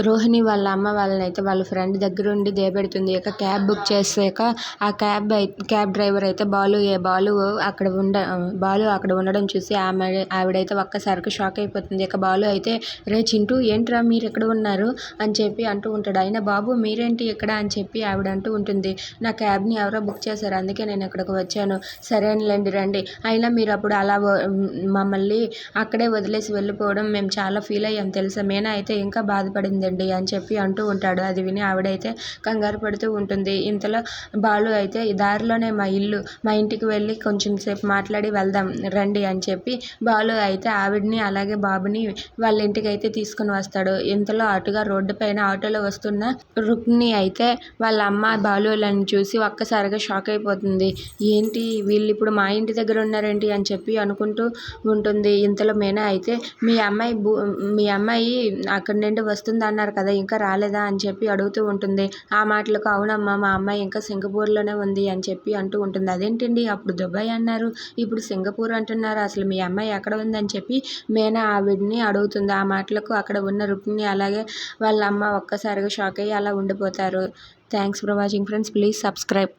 రోహిణి వాళ్ళ అమ్మ వాళ్ళనైతే వాళ్ళ ఫ్రెండ్ దగ్గరుండి దేబెడుతుంది. ఇక క్యాబ్ బుక్ చేసాక ఆ క్యాబ్ డ్రైవర్ అయితే బాలు అక్కడ ఉండడం చూసి ఆవిడైతే ఒక్కసారిగా షాక్ అయిపోతుంది. ఇక బాలు అయితే రే చింటూ ఏంట్రా మీరు ఇక్కడ ఉన్నారు అని చెప్పి అంటూ ఉంటాడు. అయినా బాబు మీరేంటి ఇక్కడ అని చెప్పి ఆవిడ అంటూ ఉంటుంది. నా క్యాబ్ని ఎవరో బుక్ చేశారు, అందుకే నేను ఇక్కడికి వచ్చాను. సరేనండి రండి. అయినా మీరు అప్పుడు అలా మమ్మల్ని అక్కడే వదిలేసి వెళ్ళిపోవడం మేము చాలా ఫీల్ అయ్యాం తెలుసా. మీనా అయితే ఇంకా బాధపడిందండి అని చెప్పి అంటూ ఉంటాడు. అది విని ఆవిడైతే కంగారు పడుతూ ఉంటుంది. ఇంతలో బాలు అయితే దారిలోనే మా ఇంటికి వెళ్ళి కొంచెం సేపు మాట్లాడి వెళ్దాం రండి అని చెప్పి బాలు అయితే ఆవిడని అలాగే బాబుని వాళ్ళ ఇంటికి అయితే తీసుకుని వస్తాడు. ఇంతలో అటుగా రోడ్డు పైన ఆటోలో వస్తున్న రుక్మిణి అయితే వాళ్ళ అమ్మ బాలులను చూసి ఒక్కసారిగా షాక్ అయిపోతుంది. ఏంటి వీళ్ళు ఇప్పుడు మా ఇంటి దగ్గర ఉన్నారేంటి అని చెప్పి అనుకుంటూ ఉంటుంది. ఇంతలో మీనా అయితే మీ అమ్మాయి అక్కడి నుండి వస్తుంది అన్నారు కదా, ఇంకా రాలేదా అని చెప్పి అడుగుతూ ఉంటుంది. ఆ మాటలకు అవునమ్మా మా అమ్మాయి ఇంకా సింగపూర్లోనే ఉంది అని చెప్పి అంటూ ఉంటుంది. అదేంటండి అప్పుడు దుబాయ్ అన్నారు, ఇప్పుడు సింగపూర్ అంటున్నారు, అసలు మీ అమ్మాయి ఎక్కడ ఉందని చెప్పి మీనా ఆవిడ్ని అడుగుతుంది. ఆ మాటలకు అక్కడ ఉన్న రుక్మిణి అలాగే వాళ్ళ అమ్మ ఒక్కసారిగా షాక్ అయ్యి అలా ఉండిపోతారు. Thanks for watching friends. Please subscribe.